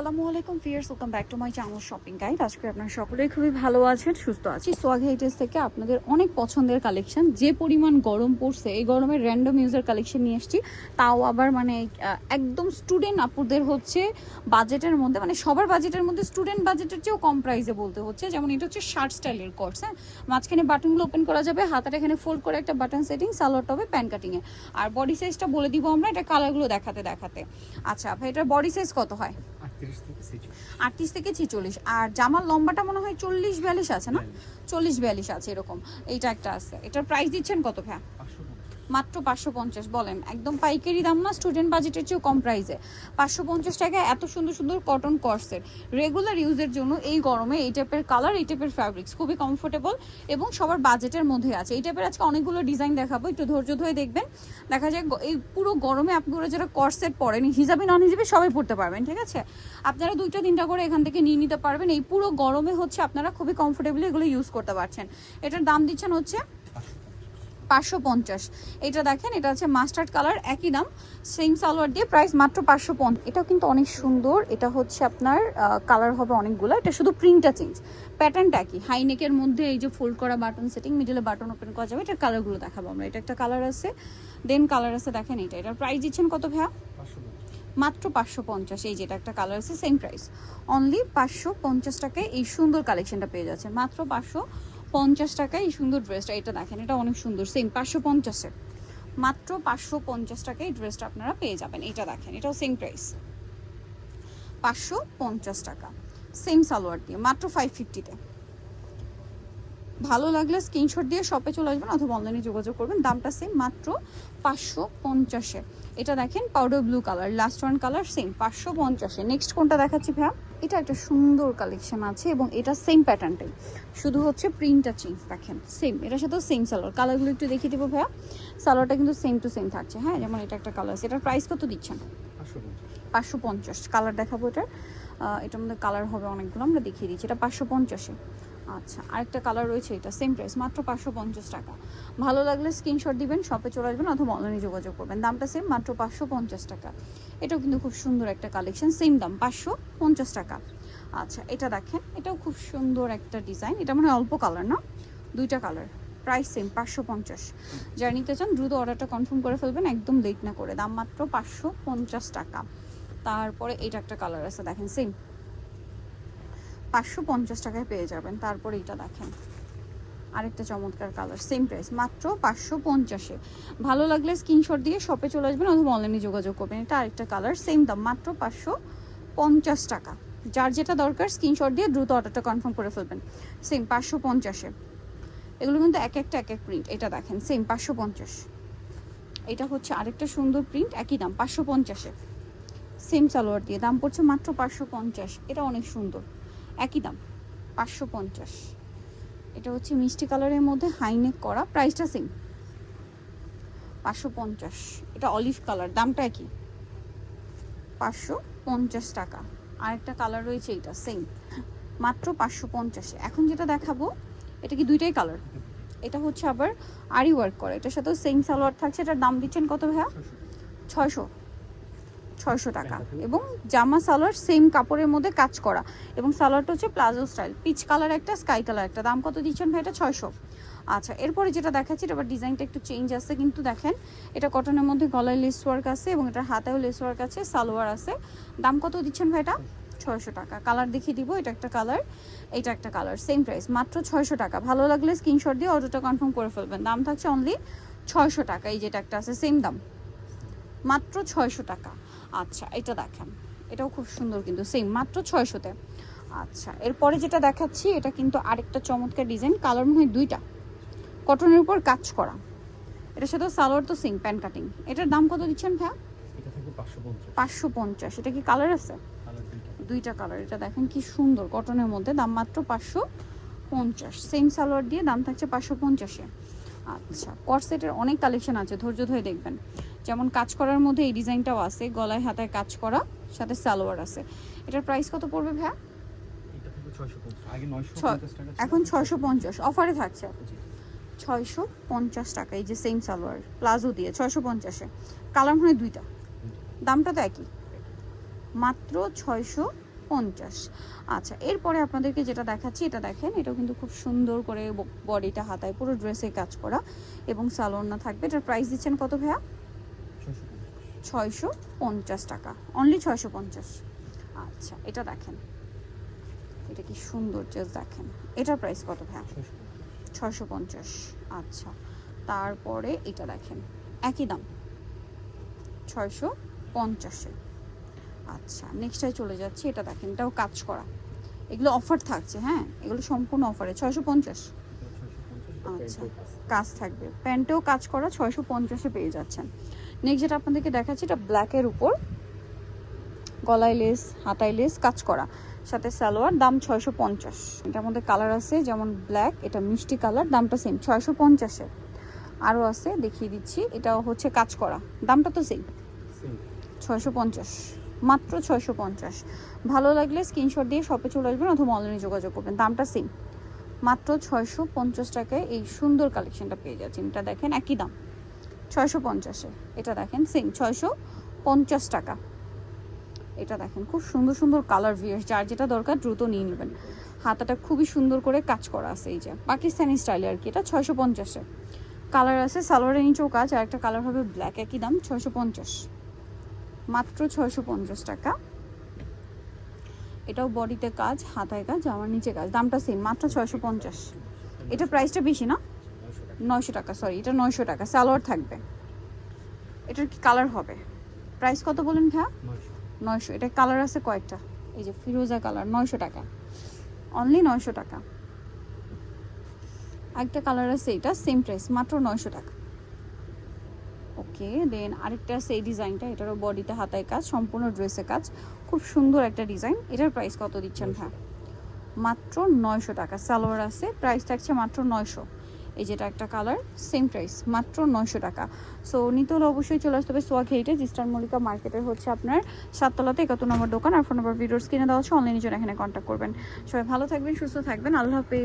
আসসালামু আলাইকুম viewers, welcome back to my channel shopping guide. আজকে আপনারা সকলেই খুবই ভালো আছেন, সুস্থ আছি। সোয়াগ হেরিটেজ থেকে আপনাদের অনেক পছন্দের কালেকশন, যে পরিমাণ গরম পড়ছে এই গরমে র্যান্ডম ইউজার কালেকশন নিয়ে এসেছি। তাও আবার মানে একদম স্টুডেন্ট আপুদের হচ্ছে বাজেটের মধ্যে, মানে সবার বাজেটের মধ্যে, স্টুডেন্ট বাজেটের চেয়েও কম প্রাইসে বলতে হচ্ছে। যেমন এটা হচ্ছে শার্ট স্টাইলের কোর্স, হ্যাঁ, মাঝখানে বাটনগুলো ওপেন করা যাবে, হাতাটা এখানে ফোল্ড করে একটা বাটন সেটিং, সালোয়ার টপে প্যান্ট কাটিংয়ে। আর বডি সাইজটা বলে দিব আমরা, এটা কালারগুলো দেখাতে দেখাতে। আচ্ছা ভাই, এটার বডি সাইজ কত হয়? 38 থেকে 46। আর জামার লম্বাটা মনে হয় 40-42 আছে না? 40-42 আছে এরকম। এইটা একটা আছে। এটার প্রাইস দিচ্ছেন কত ভাই? মাত্র 550। বলেন, একদম পাইকারি দাম না, স্টুডেন্ট বাজেটের চেয়েও কম প্রাইসে 550 টাকায় এত সুন্দর সুন্দর কটন কর্সেট রেগুলার ইউজের জন্য। এই গরমে এই টাইপের কালার, এই টাইপের ফ্যাব্রিক্স খুবই কমফোর্টেবল এবং সবার বাজেটের মধ্যে আছে। এই টাইপের আজকে অনেকগুলো ডিজাইন দেখাবো, একটু ধৈর্য ধরে দেখবেন। দেখা যায় এই পুরো গরমে আপনারা যারা কর্সেট পরেন, হিজাবি নন হিজাবি সবাই পড়তে পারবেন, ঠিক আছে? আপনারা 2-3টা করে এখান থেকে নিয়ে নিতে পারবেন। এই পুরো গরমে হচ্ছে আপনারা খুবই কমফোর্টেবলি এগুলো ইউজ করতে পারছেন। এটার দাম দিচ্ছেন হচ্ছে 550। এটা দেখেন, এটা হচ্ছে মাস্টার্ড কালার, একই দাম, সেম সালোয়ার দিয়ে, প্রাইস মাত্র 550। এটাও কিন্তু অনেক সুন্দর। এটা হচ্ছে আপনার কালার হবে অনেকগুলো, এটা শুধু প্রিন্টটা চেঞ্জ, প্যাটার্নটা একই। হাইনেকের মধ্যে এই যে ফোল্ড করা বাটন সেটিং, মিডলে বাটন ওপেন করা যাবে। এটার কালারগুলো দেখাবো আমরা। এটা একটা কালার আছে, দেন কালার আছে দেখেন এটা। এটার প্রাইস দিচ্ছেন কত ভাইয়া? মাত্র 550। এই যেটা একটা কালার আছে, সেম প্রাইস, অনলি 550 টাকায় এই সুন্দর কালেকশনটা পেয়ে যাচ্ছেন। মাত্র 550 টাকায় এই সুন্দর ড্রেসটা। এটা দেখেন, এটা অনেক সুন্দর, সেম 550-এ, মাত্র 550 টাকায় এই ড্রেসটা আপনারা পেয়ে যাবেন। এটা দেখেন, এটাও সেম প্রাইস, 550 টাকা, সেম সালোয়ার দিয়ে, মাত্র 550-তে। ভালো লাগলে স্ক্রিনশট দিয়ে শপে চলে আসবেন অথবা অনলাইনে যোগাযোগ করবেন। দামটা সেম, মাত্র 550-এ। এটা দেখেন powder blue colour, last one colour, same 550-এ। নেক্সট কোনটা দেখাচ্ছি ভাইয়া? এটা একটা সুন্দর কালেকশন আছে এবং এটা সেম প্যাটার্নটাই, শুধু হচ্ছে প্রিন্টটা চেঞ্জ। দেখেন সেম, এটার সাথেও সেম সালোয়ার। কালারগুলো একটু দেখিয়ে দেবো ভাইয়া। সালোয়ারটা কিন্তু সেম টু সেম থাকছে, হ্যাঁ। যেমন এটা একটা কালার আছে। এটার প্রাইস কত দিচ্ছেন? 550। কালার দেখাবো এটার। এটার মধ্যে কালার হবে অনেকগুলো, আমরা দেখিয়ে দিচ্ছি। এটা 550-এ। আচ্ছা, আরেকটা কালার রয়েছে, এটা সেম প্রাইস, মাত্র 550 টাকা। ভালো লাগলে স্ক্রিনশট দিবেন, শপে চলে আসবেন অথবা অনলাইনে যোগাযোগ করবেন। দামটা সেম, মাত্র 550 টাকা। এটাও কিন্তু খুব সুন্দর একটা কালেকশন, সেম দাম 550 টাকা। আচ্ছা, এটা দেখেন, এটাও খুব সুন্দর একটা ডিজাইন। এটা মানে অল্প কালার না, 2টা কালার, প্রাইস সেম 550। যারা নিতে চান দ্রুত অর্ডারটা কনফার্ম করে ফেলবেন, একদম লেট না করে। দাম মাত্র 550 টাকা। তারপরে এটা একটা কালার আছে দেখেন, সেম 550 টাকায় পেয়ে যাবেন। তারপরে এটা দেখেন, আরেকটা চমৎকার কালার, সেম প্রাইস, মাত্র 550-এ। ভালো লাগলে স্ক্রিনশট দিয়ে শপে চলে আসবেন অথবা অনলাইনে যোগাযোগ করবেন। এটা আরেকটা কালার, সেম দাম, মাত্র 550 টাকা। যার যেটা দরকার স্ক্রিনশট দিয়ে দ্রুত অর্ডারটা কনফার্ম করে ফেলবেন। সেম 550-এ। এগুলো কিন্তু এক একটা এক এক প্রিন্ট। এটা দেখেন, সেম 550। এটা হচ্ছে আরেকটা সুন্দর প্রিন্ট, একই দাম 550-এ, সেম সালোয়ার দিয়ে। দাম পড়ছে মাত্র 550। এটা অনেক সুন্দর, একই দাম 550। এটা হচ্ছে মিষ্টি কালারের মধ্যে হাইনেক করা, প্রাইসটা সেম 550। এটা অলিভ কালার, দামটা একই 550 টাকা। আরেকটা কালার রয়েছে, এটা সেম, মাত্র 550। এখন যেটা দেখাবো, এটা কি দুইটাই কালার? এটা হচ্ছে আবার আরি ওয়ার্ক করা, এটার সাথেও সেম সালোয়ার থাকছে। এটার দাম দিচ্ছেন কত ভাইয়া? 600 টাকা। এবং জামা সালোয়ার সেম কাপড়ের মধ্যে কাজ করা, এবং সালোয়ারটা হচ্ছে প্লাজো স্টাইল, পিচ কালার একটা, স্কাই কালার একটা। দাম কত দিচ্ছেন ভাই? এটা 600। আচ্ছা, এরপরে যেটা দেখাচ্ছি, এটা আবার ডিজাইনটা একটু চেঞ্জ আছে, কিন্তু দেখেন এটা কটনের মধ্যে গলায় লেস ওয়ার্ক আছে এবং এটার হাতেও লেস ওয়ার্ক আছে, সালোয়ার আছে। দাম কত দিচ্ছেন ভাই? এটা 600 টাকা। কালার দেখিয়ে দিব, এটা একটা কালার, এটা একটা কালার, সেম প্রাইস, মাত্র 600 টাকা। ভালো লাগলে স্ক্রিনশট দিয়ে অর্ডারটা কনফার্ম করে ফেলবেন। দাম থাকছে অনলি 600 টাকা। এই যেটা একটা আছে, সেম দাম, মাত্র 600 টাকা। আচ্ছা, এটা দেখেন, এটাও খুব সুন্দর কিন্তু সেম, মাত্র 600-তে। আচ্ছা, এরপরে যেটা দেখাচ্ছি, এটা কিন্তু আরেকটা চমৎকার ডিজাইন, কালার মনে হয় 2টা, কটনের উপর কাজ করা। এটার সাথে সালোয়ার তো সেম, প্যান্ট কাটিং। এটার দাম কত দিচ্ছেন ভাইয়া? 550। এটা কি কালার আছে? 2টা কালার। এটা দেখেন কি সুন্দর, কটনের মধ্যে, দাম মাত্র 550, সেম সালোয়ার দিয়ে। দাম থাকছে 550-এ। আচ্ছা, কর্সেটের অনেক কালেকশন আছে, ধৈর্য ধরে দেখবেন। যেমন কাজ করার মধ্যে এই ডিজাইনটাও আছে, গলায় হাতায় কাজ করা, সাথে সালোয়ার আছে। এটার প্রাইস কত পড়বে ভাইয়া? এখন 650, অফারে থাকছে 650 টাকা। এই যে সেম সালোয়ার প্লাজো দিয়ে 650-এ, কালার মনে হয় 2টা, দামটা তো একই, মাত্র 650। আচ্ছা, এরপরে আপনাদেরকে যেটা দেখাচ্ছি এটা দেখেন, এটাও কিন্তু খুব সুন্দর করে বডিটা হাতায় পুরো ড্রেসে কাজ করা এবং সালোয়ার থাকবে। এটার প্রাইস দিচ্ছেন কত ভাইয়া? 650 টাকা, অনলি 650। আচ্ছা, এটা দেখেন, এটা কি সুন্দর জাস্ট দেখেন। এটার প্রাইস কত ভাইয়া? 650। আচ্ছা, তারপরে এটা দেখেন একই দাম 650-এ। আচ্ছা, নেক্সটটায় চলে যাচ্ছি। এটা দেখেন, এটাও কাজ করা, এগুলো অফার থাকছে, হ্যাঁ এগুলো সম্পূর্ণ অফারে 650। আচ্ছা, কাজ থাকবে, প্যান্টেও কাজ করা, 650-এ পেয়ে যাচ্ছেন। নেক্সট যেটা আপনাদেরকে দেখাচ্ছি, এটা ব্ল্যাকের উপর গলায় লেস, হাতায় লেস কাজ করা, সাথে সালোয়ার, দাম 650। এটার মধ্যে কালার আছে যেমন ব্ল্যাক, এটা মিষ্টি কালার, দামটা সেম 650-এ। আরও আছে দেখিয়ে দিচ্ছি, এটা হচ্ছে কাজ করা, দামটা তো সেম 650, মাত্র 650। ভালো লাগলে স্ক্রিনশট দিয়ে শপে চলে আসবেন অথবা অনলাইনে যোগাযোগ করবেন, দামটা সেম মাত্র 650 টাকায় এই সুন্দর কালেকশনটা পেয়ে যাচ্ছেন। এটা দেখেন একই দাম 650-এ। এটা দেখেন সেম 650 টাকা। এটা দেখেন খুব সুন্দর সুন্দর কালার ভিয়ার্স, যার যেটা দরকার দ্রুত নিয়ে নেবেন। হাতাটা খুবই সুন্দর করে কাজ করা আছে, এই যে পাকিস্তানি স্টাইলে আর কি। এটা 650-এ কালার আছে, সালোয়ারের নিচেও কাজ, আর একটা কালার হবে ব্ল্যাক, একই দাম 650, মাত্র 650 টাকা। এটাও বডিতে কাজ, হাতায় কাজ, আমার নিচে কাজ, দামটা সেম মাত্র 650। এটা প্রাইসটা বেশি না, 900 টাকা, সরি এটা 900 টাকা, সালোয়ার থাকবে। এটার কি কালার হবে? প্রাইস কত বলেন ভাইয়া? 900। এটা কালার আছে কয়েকটা, এই যে ফিরোজা কালার, 900 টাকা, অনলি 900 টাকা। একটা কালার আছে, এটা সেম প্রাইস মাত্র 900 টাকা। ওকে, দেন আরেকটা আছে এই ডিজাইনটা, এটারও বডিতে হাতায় কাজ, সম্পূর্ণ ড্রেসে কাজ, খুব সুন্দর একটা ডিজাইন। এটার প্রাইস কত দিচ্ছেন ভাই? মাত্র 900 টাকা, সালোয়ার আছে, প্রাইস থাকছে মাত্র 900। এই যেটা একটা কালার, সেম প্রাইস মাত্র 900 টাকা। সো নিতে হলে অবশ্যই চলে আসতে হবে সোয়াগ হেরিটেজ, ইস্টার্ন মল্লিকা মার্কেটের হচ্ছে আপনার 7 তলাতে 71 নম্বর দোকান। আর ফোন নম্বর ভিডিওর স্ক্রিনে দেওয়া হচ্ছে, অনলাইনে জন্য এখানে কন্ট্যাক্ট করবেন। সবাই ভালো থাকবেন, সুস্থ থাকবেন, আল্লাহ হাফেজ।